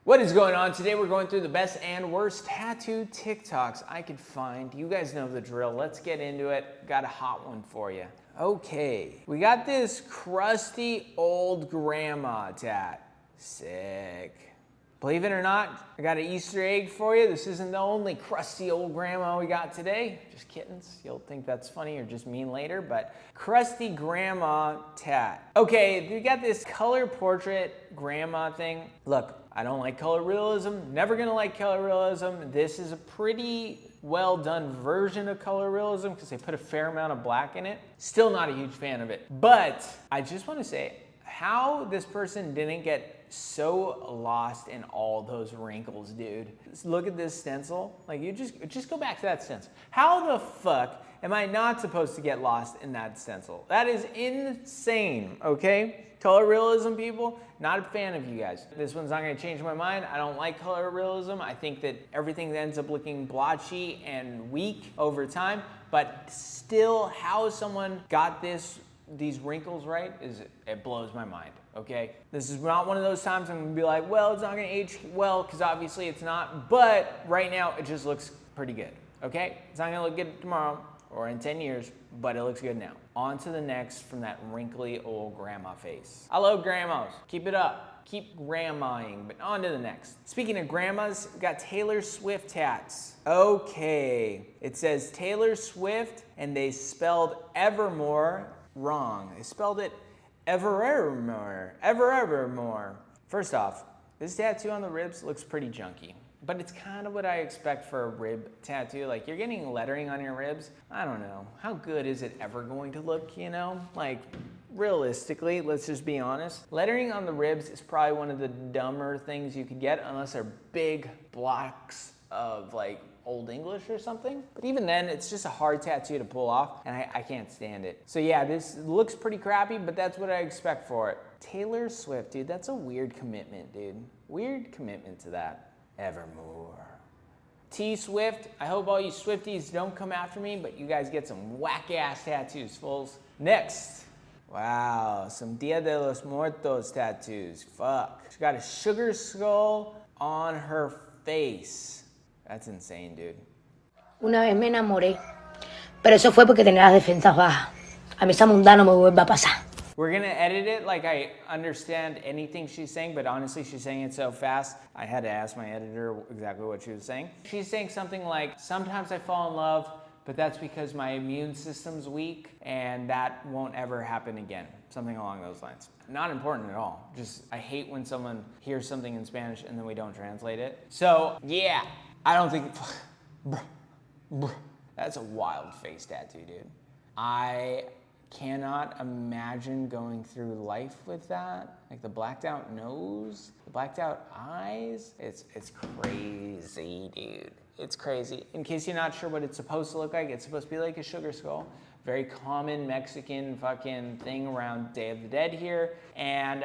What is going on? Today we're going through the best and worst tattoo TikToks I could find. You guys know the drill. Let's get into it. Got a hot one for you. Okay, we got this crusty old grandma tat. Sick. Believe it or not, I got an Easter egg for you. This isn't the only crusty old grandma we got today. Just kittens. You'll think that's funny or just mean later, but crusty grandma tat. Okay, we got this color portrait grandma thing. Look, I don't like color realism. Never gonna like color realism. This is a pretty well done version of color realism because they put a fair amount of black in it. Still not a huge fan of it. But I just want to say how this person didn't get so lost in all those wrinkles, dude. Just look at this stencil. Like, you just go back to that stencil. How the fuck am I not supposed to get lost in that stencil? That is insane, okay? Color realism people, not a fan of you guys. This one's not gonna change my mind. I don't like color realism. I think that everything ends up looking blotchy and weak over time, but still how someone got these wrinkles right, it blows my mind, okay? This is not one of those times I'm gonna be like, well, it's not gonna age well, because obviously it's not, but right now it just looks pretty good, okay? It's not gonna look good tomorrow or in 10 years, but it looks good now. On to the next from that wrinkly old grandma face. I love grandmas, keep it up. Keep grandmaing, but on to the next. Speaking of grandmas, we got Taylor Swift tats. Okay, it says Taylor Swift, and they spelled Evermore wrong. They spelled it evermore. First off, this tattoo on the ribs looks pretty junky, but it's kind of what I expect for a rib tattoo. Like, you're getting lettering on your ribs. I don't know. How good is it ever going to look, you know? Like, realistically, let's just be honest. Lettering on the ribs is probably one of the dumber things you could get unless they're big blocks of like Old English or something. But even then, it's just a hard tattoo to pull off, and I can't stand it. So yeah, this looks pretty crappy, but that's what I expect for it. Taylor Swift, dude, that's a weird commitment, dude. Weird commitment to that. Evermore. T Swift, I hope all you Swifties don't come after me, but you guys get some whack-ass tattoos, fools. Next. Wow, some Dia de los Muertos tattoos. Fuck. She got a sugar skull on her face. That's insane, dude. Una vez me enamoré, pero eso fue porque tenía las defensas bajas. A mí esa mundana no me vuelve a pasar. We're gonna edit it like I understand anything she's saying, but honestly, she's saying it so fast, I had to ask my editor exactly what she was saying. She's saying something like, sometimes I fall in love, but that's because my immune system's weak, and that won't ever happen again. Something along those lines. Not important at all. Just, I hate when someone hears something in Spanish and then we don't translate it. So, yeah. I don't think, that's a wild face tattoo, dude. I cannot imagine going through life with that. Like the blacked out nose, the blacked out eyes. It's crazy, dude. It's crazy. In case you're not sure what it's supposed to look like, it's supposed to be like a sugar skull. Very common Mexican fucking thing around Day of the Dead here. And,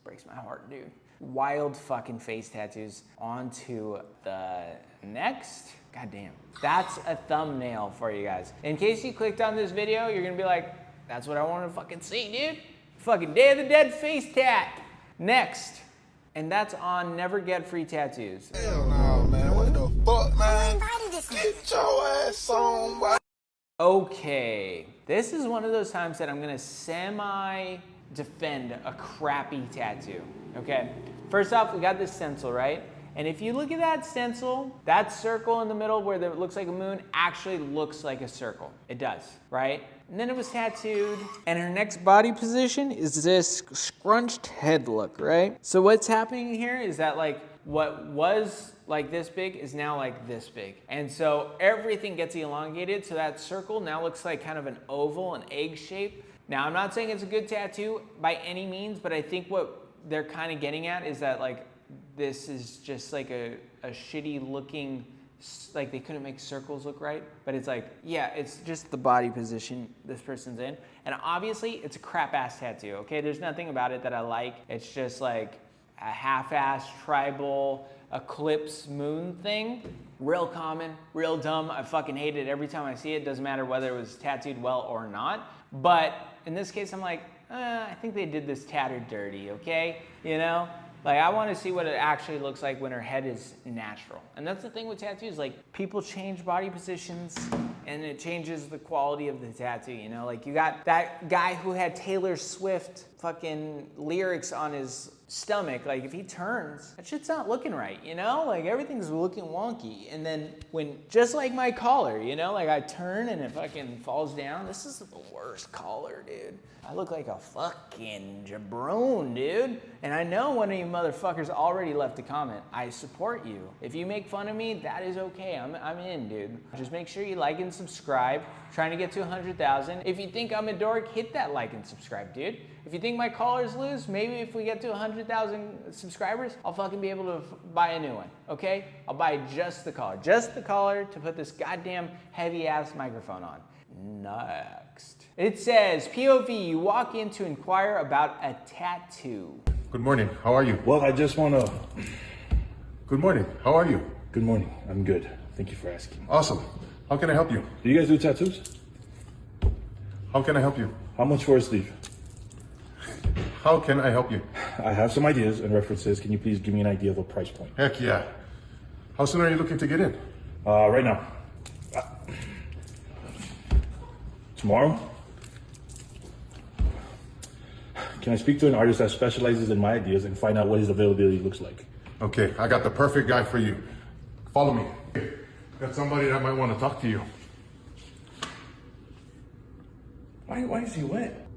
breaks my heart, dude. Wild fucking face tattoos. On to the next. God damn. That's a thumbnail for you guys. In case you clicked on this video, you're gonna be like, that's what I want to fucking see, dude. Fucking Day of the Dead face tat. Next. And that's on Never Get Free Tattoos. Hell no, man. What the fuck, man? Get your ass on, boy. Okay. This is one of those times that I'm gonna defend a crappy tattoo, okay? First off, we got this stencil, right? And if you look at that stencil, that circle in the middle where it looks like a moon actually looks like a circle. It does, right? And then it was tattooed, and her next body position is this scrunched head look, right? So what's happening here is that like what was like this big is now like this big. And so everything gets elongated, so that circle now looks like kind of an oval, an egg shape. Now, I'm not saying it's a good tattoo by any means, but I think what they're kind of getting at is that like this is just like a shitty looking, like they couldn't make circles look right, but it's like, yeah, it's just the body position this person's in. And obviously it's a crap ass tattoo, okay? There's nothing about it that I like. It's just like a half-ass tribal eclipse moon thing. Real common, real dumb. I fucking hate it every time I see it. Doesn't matter whether it was tattooed well or not. But in this case, I'm like, I think they did this tattered dirty, okay? You know? Like, I want to see what it actually looks like when her head is natural. And that's the thing with tattoos, like, people change body positions and it changes the quality of the tattoo, you know? Like, you got that guy who had Taylor Swift fucking lyrics on his stomach. Like, if he turns, that shit's not looking right, you know? Like, everything's looking wonky. And then when, just like my collar, you know? Like, I turn and it fucking falls down. This is the worst collar, dude. I look like a fucking jabron, dude. And I know one of you motherfuckers already left a comment. I support you. If you make fun of me, that is okay. I'm in, dude. Just make sure you like and subscribe. Trying to get to 100,000. If you think I'm a dork, hit that like and subscribe, dude. If you think my collar's loose, maybe if we get to 100,000 subscribers, I'll fucking be able to buy a new one, okay? I'll buy just the collar to put this goddamn heavy ass microphone on. Next. It says, POV, you walk in to inquire about a tattoo. Good morning. How are you? Well, I just want to... Good morning. How are you? Good morning. I'm good. Thank you for asking. Awesome. How can I help you? Do you guys do tattoos? How can I help you? How much for a sleeve? How can I help you? I have some ideas and references. Can you please give me an idea of a price point? Heck yeah. How soon are you looking to get in? Right now. Tomorrow? Can I speak to an artist that specializes in my ideas and find out what his availability looks like? Okay, I got the perfect guy for you. Follow me. Got somebody that might want to talk to you. Why is he wet?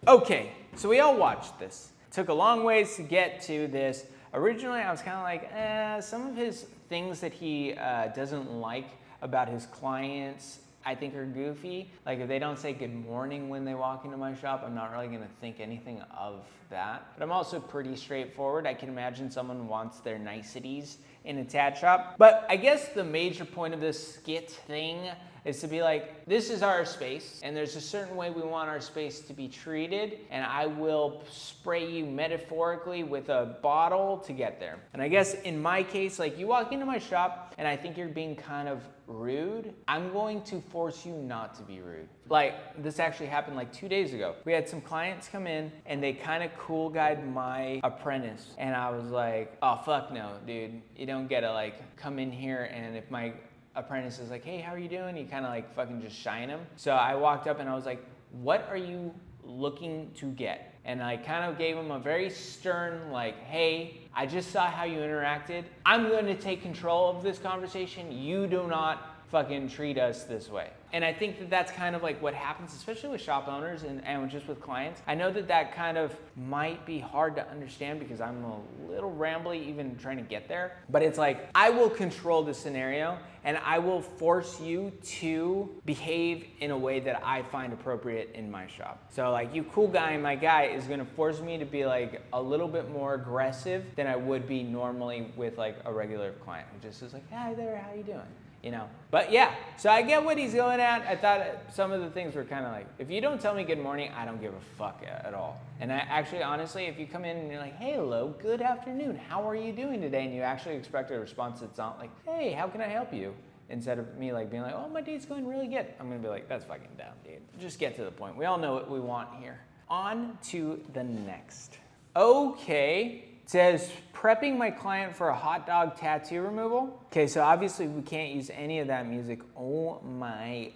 Okay, so we all watched this. Took a long ways to get to this. Originally, I was kind of like, some of his things that he doesn't like about his clients, I think are goofy. Like if they don't say good morning when they walk into my shop, I'm not really gonna think anything of that. But I'm also pretty straightforward. I can imagine someone wants their niceties in a tat shop. But I guess the major point of this skit thing is to be like, this is our space, and there's a certain way we want our space to be treated, and I will spray you metaphorically with a bottle to get there. And I guess in my case, like you walk into my shop, and I think you're being kind of rude, I'm going to force you not to be rude. Like, this actually happened like 2 days ago. We had some clients come in, and they kind of cool guyed my apprentice, and I was like, oh, fuck no, dude. You don't get to like come in here, and if my apprentice is like, hey, how are you doing? You kind of like fucking just shine him. So I walked up and I was like, what are you looking to get? And I kind of gave him a very stern, like, hey, I just saw how you interacted. I'm going to take control of this conversation. You do not fucking treat us this way. And I think that that's kind of like what happens, especially with shop owners and just with clients. I know that that kind of might be hard to understand because I'm a little rambly even trying to get there. But it's like, I will control the scenario and I will force you to behave in a way that I find appropriate in my shop. So like you cool guy, my guy is gonna force me to be like a little bit more aggressive than I would be normally with like a regular client who just is like, hi there, how you doing? You know, but yeah, so I get what he's going at. I thought some of the things were kind of like, if you don't tell me good morning, I don't give a fuck at all. And I actually, honestly, if you come in and you're like, hey, hello, good afternoon, how are you doing today? And you actually expect a response that's not like, hey, how can I help you? Instead of me like being like, oh, my day's going really good. I'm gonna be like, that's fucking dumb, dude. Just get to the point. We all know what we want here. On to the next. Okay. It says, prepping my client for a hot dog tattoo removal. Okay, so obviously we can't use any of that music. Oh my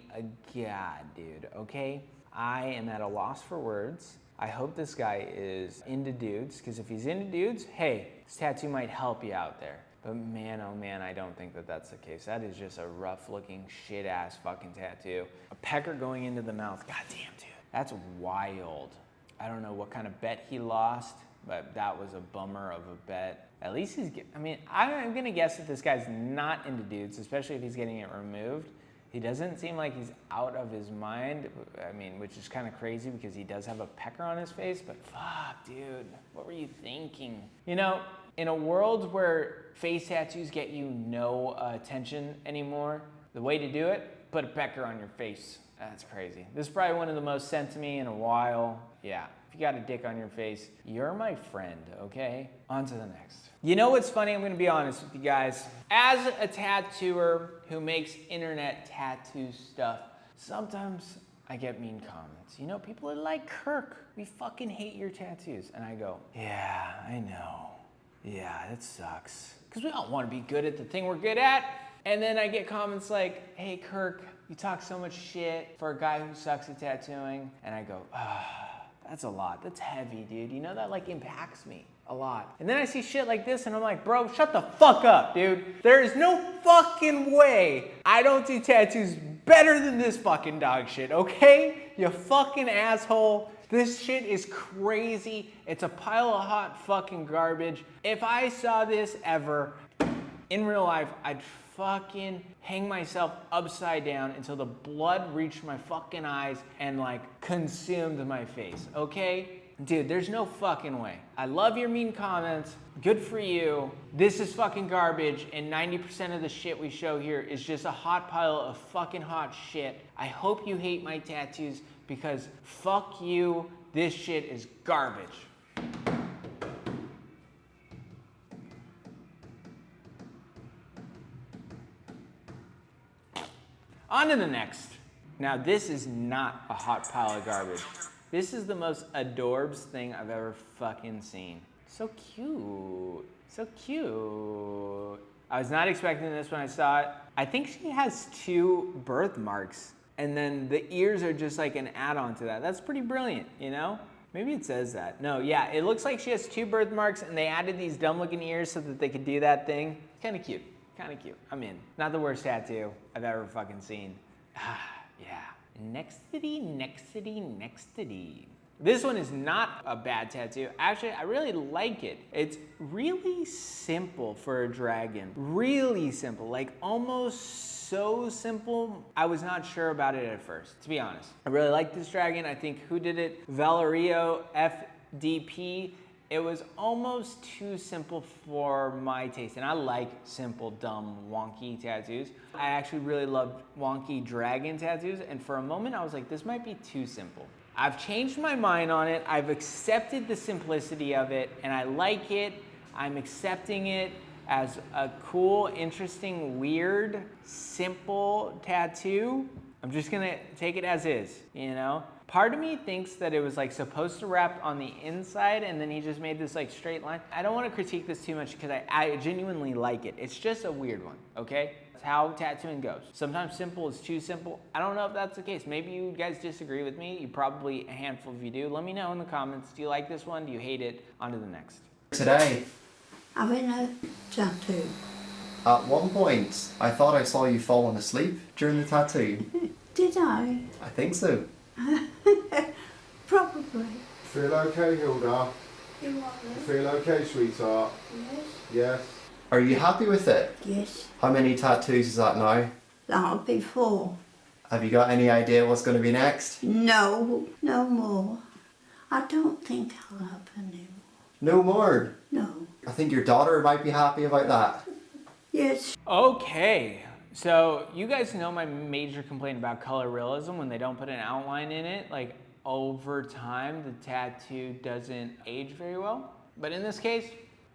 God, dude, okay? I am at a loss for words. I hope this guy is into dudes, because if he's into dudes, hey, this tattoo might help you out there. But man, oh man, I don't think that that's the case. That is just a rough looking shit ass fucking tattoo. A pecker going into the mouth, goddamn dude. That's wild. I don't know what kind of bet he lost, but that was a bummer of a bet. At least he's, I mean, I'm gonna guess that this guy's not into dudes, especially if he's getting it removed. He doesn't seem like he's out of his mind, I mean, which is kind of crazy because he does have a pecker on his face, but fuck, dude, what were you thinking? You know, in a world where face tattoos get you no attention anymore, the way to do it, put a pecker on your face. That's crazy. This is probably one of the most sent to me in a while. Yeah. If you got a dick on your face, you're my friend, okay? On to the next. You know what's funny? I'm gonna be honest with you guys. As a tattooer who makes internet tattoo stuff, sometimes I get mean comments. You know, people are like, Kirk, we fucking hate your tattoos. And I go, yeah, I know. Yeah, it sucks. Because we all want to be good at the thing we're good at. And then I get comments like, hey, Kirk, you talk so much shit for a guy who sucks at tattooing. And I go, that's a lot. That's heavy, dude. You know, that like impacts me a lot. And then I see shit like this and I'm like, bro, shut the fuck up, dude. There is no fucking way I don't do tattoos better than this fucking dog shit, okay? You fucking asshole. This shit is crazy. It's a pile of hot fucking garbage. If I saw this ever in real life, I'd fucking hang myself upside down until the blood reached my fucking eyes and like consumed my face, okay? Dude, there's no fucking way. I love your mean comments. Good for you. This is fucking garbage, and 90% of the shit we show here is just a hot pile of fucking hot shit. I hope you hate my tattoos because fuck you. This shit is garbage. On to the next. Now, this is not a hot pile of garbage. This is the most adorbs thing I've ever fucking seen. So cute. So cute. I was not expecting this when I saw it. I think she has 2 birthmarks, and then the ears are just like an add-on to that. That's pretty brilliant, you know? Maybe it says that. No, yeah, it looks like she has 2 birthmarks, and they added these dumb-looking ears so that they could do that thing. Kind of cute. Kind of cute. I'm in. Not the worst tattoo I've ever fucking seen. Yeah. Nextity, nextity, nextity. This one is not a bad tattoo. Actually, I really like it. It's really simple for a dragon. Really simple. Like almost so simple, I was not sure about it at first, to be honest. I really like this dragon. I think who did it? Valerio FDP. It was almost too simple for my taste, and I like simple, dumb, wonky tattoos. I actually really loved wonky dragon tattoos, and for a moment I was like, this might be too simple. I've changed my mind on it. I've accepted the simplicity of it, and I like it. I'm accepting it as a cool, interesting, weird, simple tattoo. I'm just gonna take it as is, you know? Part of me thinks that it was like supposed to wrap on the inside and then he just made this like straight line. I don't want to critique this too much because I genuinely like it. It's just a weird one, okay? That's how tattooing goes. Sometimes simple is too simple. I don't know if that's the case. Maybe you guys disagree with me. You probably, a handful of you do. Let me know in the comments. Do you like this one? Do you hate it? On to the next. Today, Having a tattoo. at one point, I thought I saw you falling asleep during the tattoo. Did I? I think so. Probably. Feel okay, Hilda? You want Feel okay, sweetheart? Yes. Yes. Are you happy with it? Yes. How many tattoos is that now? That'll be 4. Have you got any idea what's going to be next? No, no more. I don't think I'll have any more. No more. No. I think your daughter might be happy about that. Yes. Okay, so you guys know my major complaint about color realism when they don't put an outline in it. Like over time, the tattoo doesn't age very well. But in this case,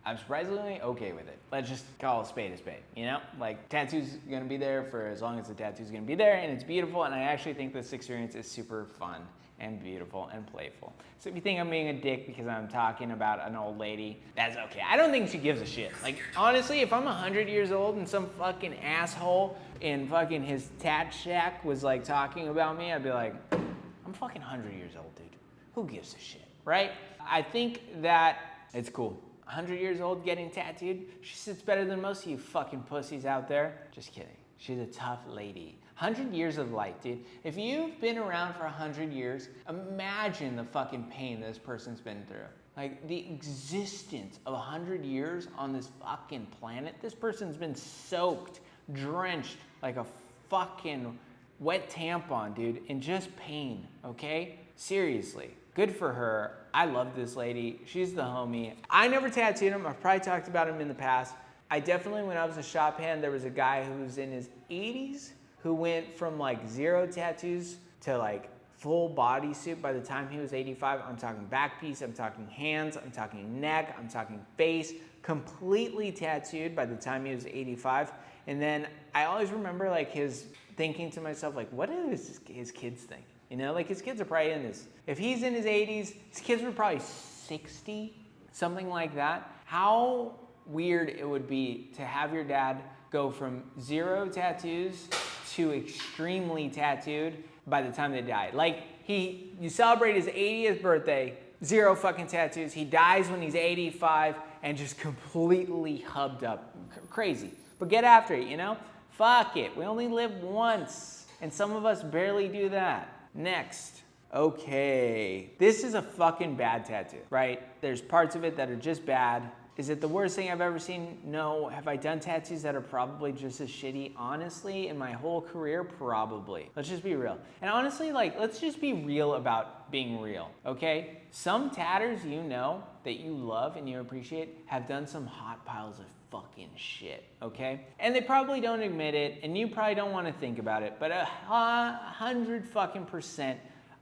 I'm surprisingly okay with it. Let's just call a spade, you know? Like tattoo's gonna be there for as long as the tattoo's gonna be there and it's beautiful, and I actually think this experience is super fun and beautiful and playful. So if you think I'm being a dick because I'm talking about an old lady, that's okay. I don't think she gives a shit. Like honestly, if I'm 100 years old and some fucking asshole in fucking his tat shack was like talking about me, I'd be like, I'm fucking 100 years old, dude. Who gives a shit, right? I think that it's cool. 100 years old getting tattooed, she sits better than most of you fucking pussies out there. Just kidding. She's a tough lady. 100 years of life, dude. If you've been around for 100 years, imagine the fucking pain this person's been through. Like the existence of 100 years on this fucking planet, this person's been soaked, drenched like a fucking wet tampon, dude, in just pain, okay? Seriously. Good for her. I love this lady. She's the homie. I never tattooed him. I've probably talked about him in the past. I definitely, when I was a shop hand, there was a guy who was in his 80s who went from like 0 tattoos to like full bodysuit by the time he was 85. I'm talking back piece, I'm talking hands, I'm talking neck, I'm talking face, completely tattooed by the time he was 85. And then I always remember like his thinking to myself, like, what is his kids think? You know, like his kids are probably in this. If he's in his 80s, his kids were probably 60, something like that. How weird it would be to have your dad go from 0 tattoos to extremely tattooed by the time they died. Like you celebrate his 80th birthday, 0 fucking tattoos. He dies when he's 85 and just completely hubbed up. Crazy. But get after it, you know? Fuck it. We only live once. And some of us barely do that. Next. Okay. This is a fucking bad tattoo, right? There's parts of it that are just bad. Is it the worst thing I've ever seen? No. Have I done tattoos that are probably just as shitty? Honestly, in my whole career, probably. Let's just be real. And honestly, like, let's just be real about being real, okay? Some tatters you know that you love and you appreciate have done some hot piles of fucking shit, okay? And they probably don't admit it, and you probably don't want to think about it, but 100 fucking %,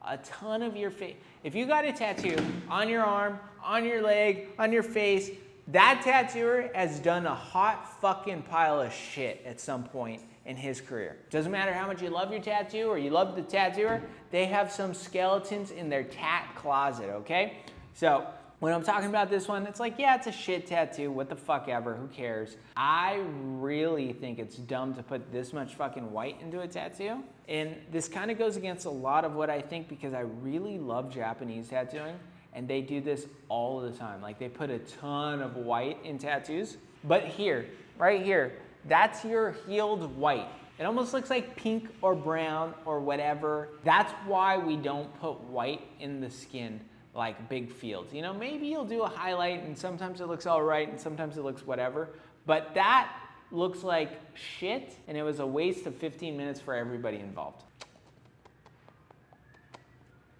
a ton of your face. If you got a tattoo on your arm, on your leg, on your face, that tattooer has done a hot fucking pile of shit at some point in his career. Doesn't matter how much you love your tattoo or you love the tattooer, they have some skeletons in their tat closet, okay? So when I'm talking about this one, it's like, yeah, it's a shit tattoo, what the fuck ever, who cares? I really think it's dumb to put this much fucking white into a tattoo. And this kind of goes against a lot of what I think because I really love Japanese tattooing. And they do this all the time. Like they put a ton of white in tattoos. But here, right here, that's your healed white. It almost looks like pink or brown or whatever. That's why we don't put white in the skin like big fields. You know, maybe you'll do a highlight and sometimes it looks all right and sometimes it looks whatever. But that looks like shit and it was a waste of 15 minutes for everybody involved.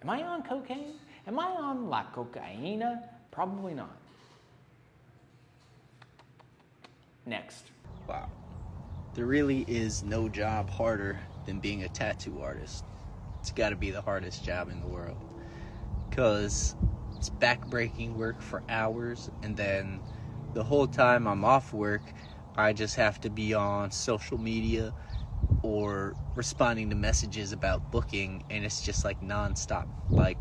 Am I on cocaine? Am I on la cocaína? Probably not. Next. Wow. There really is no job harder than being a tattoo artist. It's got to be the hardest job in the world. Because it's back-breaking work for hours, and then the whole time I'm off work, I just have to be on social media or responding to messages about booking, and it's just like non-stop. Like,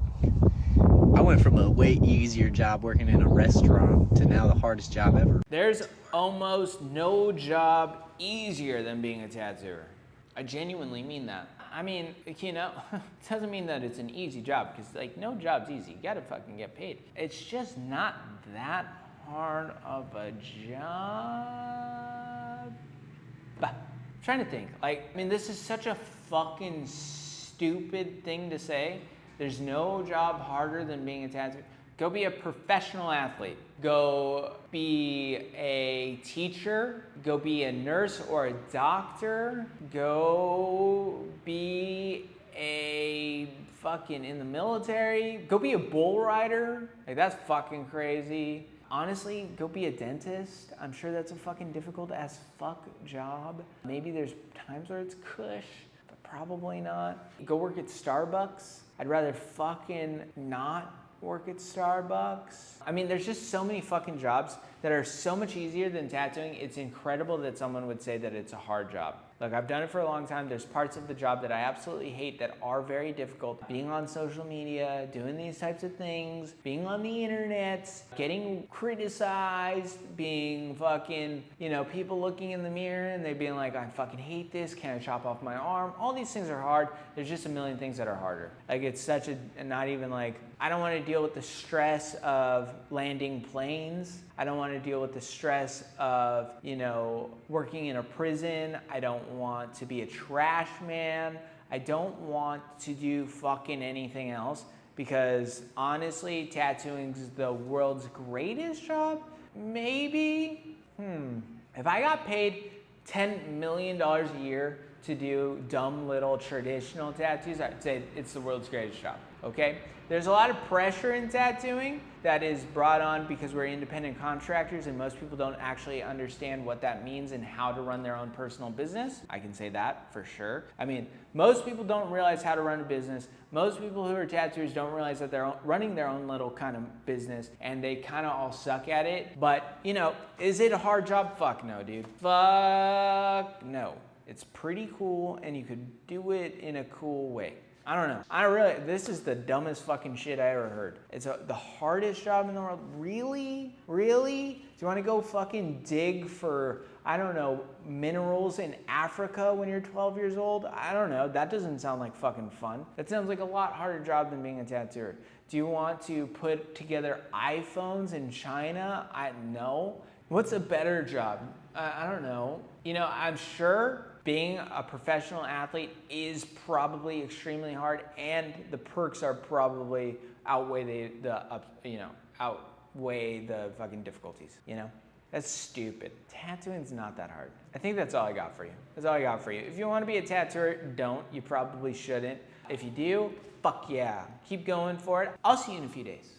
I went from a way easier job working in a restaurant to now the hardest job ever. There's almost no job easier than being a tattooer. I genuinely mean that. I mean, you know, it doesn't mean that it's an easy job because like no job's easy. You gotta fucking get paid. It's just not that hard of a job. Bah. I'm trying to think. Like, I mean, this is such a fucking stupid thing to say. There's no job harder than being a tattooer. Go be a professional athlete. Go be a teacher. Go be a nurse or a doctor. Go be a fucking in the military. Go be a bull rider. Like, that's fucking crazy. Honestly, go be a dentist. I'm sure that's a fucking difficult as fuck job. Maybe there's times where it's cush, but probably not. Go work at Starbucks. I'd rather fucking not work at Starbucks. I mean, there's just so many fucking jobs that are so much easier than tattooing. It's incredible that someone would say that it's a hard job. Look, I've done it for a long time. There's parts of the job that I absolutely hate that are very difficult. Being on social media, doing these types of things, being on the internet, getting criticized, being fucking, you know, people looking in the mirror and they being like, I fucking hate this. Can I chop off my arm? All these things are hard. There's just a million things that are harder. Like it's such a, not even like, I don't want to deal with the stress of landing planes. I don't want to deal with the stress of, you know, working in a prison. I don't want to be a trash man. I don't want to do fucking anything else because honestly, tattooing's the world's greatest job. Maybe, if I got paid $10 million a year to do dumb little traditional tattoos, I'd say it's the world's greatest job, okay? There's a lot of pressure in tattooing that is brought on because we're independent contractors and most people don't actually understand what that means and how to run their own personal business. I can say that for sure. I mean, most people don't realize how to run a business. Most people who are tattooers don't realize that they're running their own little kind of business and they kind of all suck at it. But, you know, is it a hard job? Fuck no, dude. Fuck no. It's pretty cool and you could do it in a cool way. I don't know. I really, this is the dumbest fucking shit I ever heard. It's the hardest job in the world. Really? Really? Do you want to go fucking dig for, I don't know, minerals in Africa when you're 12 years old? I don't know. That doesn't sound like fucking fun. That sounds like a lot harder job than being a tattooer. Do you want to put together iPhones in China? No. What's a better job? I don't know. You know, I'm sure being a professional athlete is probably extremely hard, and the perks are probably outweigh outweigh the fucking difficulties, you know? That's stupid. Tattooing's not that hard. I think that's all I got for you. That's all I got for you. If you want to be a tattooer, don't. You probably shouldn't. If you do, fuck yeah. Keep going for it. I'll see you in a few days.